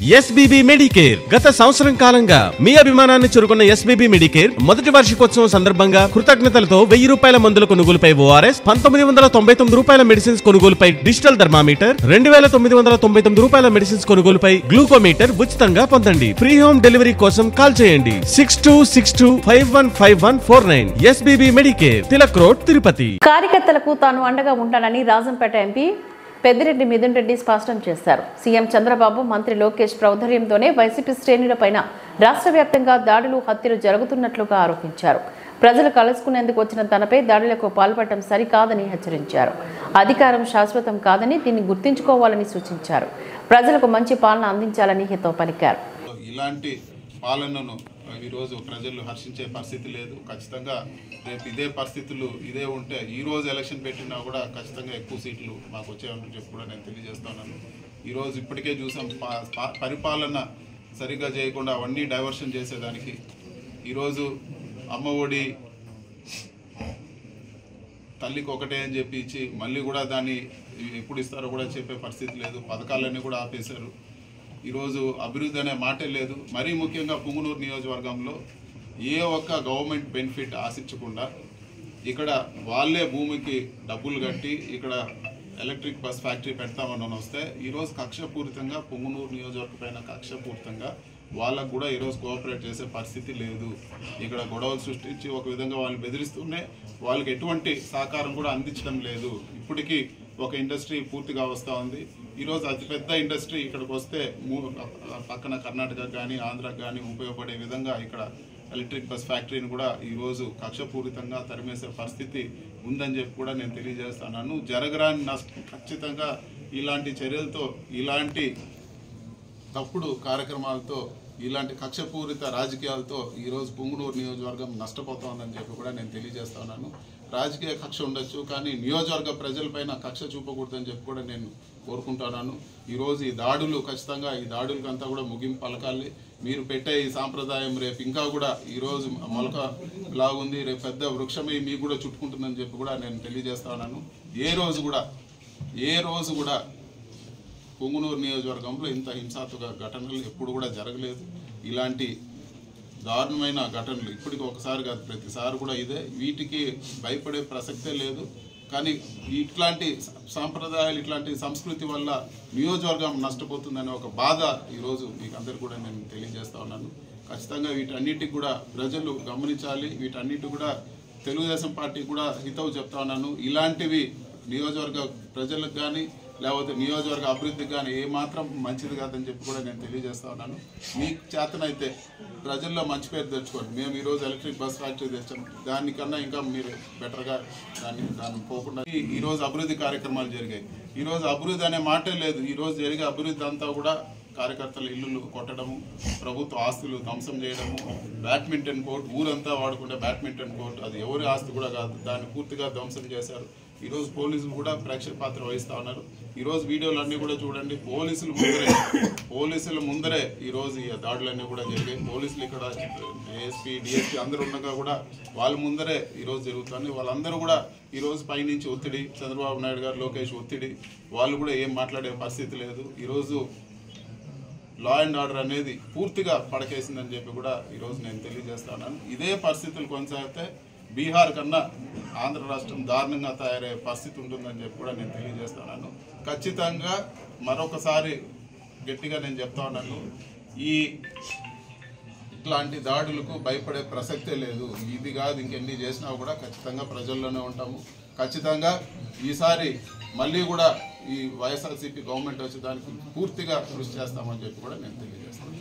SBB Medicare గత సంవత్సరం కాలంగా మీ అభిమానాన్ని చురుకున్న ఎస్బీబీ మెడికేర్ మొదటి వార్షికోత్సవం సందర్భంగా కృతజ్ఞతలతో 1000 రూపాయల మందుల కొనుగోలుపై ఓఆర్ఎస్, 1999 రూపాయల మెడిసిన్స్ కొనుగోలుపై డిజిటల్ థర్మామీటర్, 2999 రూపాయల మెడిసిన్స్ కొనుగోలుపై గ్లూకోమీటర్ ఉచితంగా పొందండి. ఫ్రీ హోమ్ డెలివరీ కోసం కాల్ చేయండి 6262515149. SBB Medicare, Tilak road, Tirupati. కార్యకర్తలకు తాను అండగా ఉంటానని రాజంపేట ఎంపీ పెద్దిరెడ్డి మిథున్ రెడ్డి స్పష్టం చేశారు. సీఎం చంద్రబాబు, మంత్రి లోకేష్ ప్రౌఢర్యంతోనే వైసీపీ శ్రేణులపైన రాష్ట్ర వ్యాప్తంగా దాడులు, హత్యలు జరుగుతున్నట్లుగా ఆరోపించారు. ప్రజలు కలుసుకునేందుకు వచ్చిన తనపై దాడులకు పాల్పడటం సరికాదని హెచ్చరించారు. అధికారం శాశ్వతం కాదని దీన్ని గుర్తుంచుకోవాలని సూచించారు. ప్రజలకు మంచి పాలన అందించాలని హితవు పలికారు. ఇలాంటి పాలనను ఈరోజు ప్రజలు హర్షించే పరిస్థితి లేదు. ఖచ్చితంగా రేపు ఇదే పరిస్థితులు ఇదే ఉంటే ఈరోజు ఎలక్షన్ పెట్టినా కూడా ఖచ్చితంగా ఎక్కువ సీట్లు మాకు వచ్చాయని చెప్పి కూడా నేను తెలియజేస్తున్నాను. ఈరోజు ఇప్పటికే చూసాం పరిపాలన సరిగ్గా చేయకుండా అవన్నీ డైవర్షన్ చేసేదానికి ఈరోజు అమ్మఒడి తల్లికి ఒకటే అని చెప్పి ఇచ్చి మళ్ళీ కూడా దాన్ని ఎప్పుడు ఇస్తారో కూడా చెప్పే పరిస్థితి లేదు. పథకాలన్నీ కూడా ఆపేశారు. ఈరోజు అభివృద్ధి అనే మాటే లేదు. మరీ ముఖ్యంగా పుంగనూరు నియోజకవర్గంలో ఏ ఒక్క గవర్నమెంట్ బెనిఫిట్ ఆశించకుండా ఇక్కడ వాళ్ళే భూమికి డబ్బులు కట్టి ఇక్కడ ఎలక్ట్రిక్ బస్ ఫ్యాక్టరీ పెడతామని వస్తే ఈరోజు కక్షపూరితంగా పుంగనూరు నియోజకవర్గం పైన కక్షపూరితంగా వాళ్ళకు కూడా ఈరోజు కోఆపరేట్ చేసే పరిస్థితి లేదు. ఇక్కడ గొడవలు సృష్టించి ఒక విధంగా వాళ్ళని బెదిరిస్తూనే వాళ్ళకి ఎటువంటి సహకారం కూడా అందించడం లేదు. ఇప్పటికీ ఒక ఇండస్ట్రీ పూర్తిగా వస్తూ ఉంది. ఈరోజు అతిపెద్ద ఇండస్ట్రీ ఇక్కడికి వస్తే పక్కన కర్ణాటకకు కానీ ఆంధ్రాకు కానీ ఉపయోగపడే విధంగా ఇక్కడ ఎలక్ట్రిక్ బస్ ఫ్యాక్టరీని కూడా ఈరోజు కక్షపూరితంగా తరిమేసే పరిస్థితి ఉందని చెప్పి కూడా నేను తెలియజేస్తున్నాను. జరగరాని నష్టం ఖచ్చితంగా ఇలాంటి చర్యలతో, ఇలాంటి తప్పుడు కార్యక్రమాలతో, ఇలాంటి కక్షపూరిత రాజకీయాలతో ఈరోజు పుంగనూరు నియోజకవర్గం నష్టపోతోందని చెప్పి కూడా నేను తెలియజేస్తున్నాను. రాజకీయ కక్ష ఉండొచ్చు, కానీ నియోజకవర్గ ప్రజలపైన కక్ష చూపకూడదని చెప్పి కూడా నేను కోరుకుంటున్నాను. ఈరోజు ఈ దాడులు ఖచ్చితంగా ఈ దాడులకంతా కూడా ముగింపు పలకాలి. మీరు పెట్టే ఈ సాంప్రదాయం రేపు ఇంకా కూడా ఈరోజు మొలక లాగుంది, రేపు పెద్ద వృక్షమై మీకు కూడా చుట్టుకుంటుందని చెప్పి కూడా నేను తెలియజేస్తున్నాను. ఏ రోజు కూడా పుంగనూరు నియోజకవర్గంలో ఇంత హింసాత్మక ఘటనలు ఎప్పుడు కూడా జరగలేదు. ఇలాంటి దారుణమైన ఘటనలు ఇప్పటికి ఒకసారి కాదు, ప్రతిసారి కూడా ఇదే. వీటికి భయపడే ప్రసక్తే లేదు. కానీ ఇట్లాంటి సాంప్రదాయాలు, ఇట్లాంటి సంస్కృతి వల్ల నియోజకవర్గం నష్టపోతుందనే ఒక బాధ ఈరోజు మీకు అందరికీ కూడా నేను తెలియజేస్తా ఉన్నాను. ఖచ్చితంగా వీటన్నిటికి కూడా ప్రజలు గమనించాలి. వీటన్నిటి కూడా తెలుగుదేశం పార్టీ కూడా హితవు చెప్తా ఉన్నాను. ఇలాంటివి నియోజకవర్గ ప్రజలకు కానీ లేకపోతే నియోజకవర్గ అభివృద్ధికి కానీ ఏమాత్రం మంచిది కాదని చెప్పి కూడా నేను తెలియజేస్తా ఉన్నాను. మీకు చేతనైతే ప్రజల్లో మంచి పేరు తెచ్చుకోండి. మేము ఈరోజు ఎలక్ట్రిక్ బస్ ఫ్యాక్టరీ తెచ్చాం, దానికన్నా ఇంకా మీరు బెటర్గా దాన్ని పోకుండా ఈరోజు అభివృద్ధి కార్యక్రమాలు జరిగాయి. ఈరోజు అభివృద్ధి అనే మాటే లేదు. ఈరోజు జరిగే అభివృద్ధి అంతా కూడా కార్యకర్తల ఇల్లులు కొట్టడము, ప్రభుత్వ ఆస్తులు ధ్వంసం చేయడము, బ్యాడ్మింటన్ కోర్ట్ ఊరంతా వాడుకుంటే బ్యాడ్మింటన్ కోర్ట్ అది ఎవరి ఆస్తి కూడా కాదు, దాన్ని పూర్తిగా ధ్వంసం చేశారు. ఈరోజు పోలీసులు కూడా ప్రేక్షక పాత్ర వహిస్తూ ఉన్నారు. ఈరోజు వీడియోలు అన్నీ కూడా చూడండి. పోలీసుల ముందరే ఈరోజు ఈ దాడులన్నీ కూడా జరిగాయి. పోలీసులు ఇక్కడ ఏఎస్పీ, డిఎస్పీ అందరూ ఉండగా కూడా వాళ్ళ ముందరే ఈరోజు జరుగుతుంది. వాళ్ళందరూ కూడా ఈరోజు పైనుంచి ఒత్తిడి, చంద్రబాబు నాయుడు గారు, లోకేష్ ఒత్తిడి, వాళ్ళు కూడా ఏం మాట్లాడే పరిస్థితి లేదు. ఈరోజు లా అండ్ ఆర్డర్ అనేది పూర్తిగా పడకేసిందని చెప్పి కూడా ఈరోజు నేను తెలియజేస్తున్నాను. ఇదే పరిస్థితులు కొనసాగితే బీహార్ కన్నా ఆంధ్ర రాష్ట్రం దారుణంగా తయారయ్యే పరిస్థితి ఉంటుందని చెప్పి కూడా నేను తెలియజేస్తున్నాను. ఖచ్చితంగా మరొకసారి గట్టిగా నేను చెప్తా ఉన్నాను, ఇట్లాంటి దాడులకు భయపడే ప్రసక్తే లేదు. ఇది కాదు ఇంకెన్ని చేసినా కూడా ఖచ్చితంగా ప్రజల్లోనే ఉంటాము. ఖచ్చితంగా ఈసారి మళ్ళీ కూడా ఈ వైఎస్ఆర్సీపీ గవర్నమెంట్ వచ్చేదానికి పూర్తిగా కృషి చేస్తామని చెప్పి కూడా నేను తెలియజేస్తాను.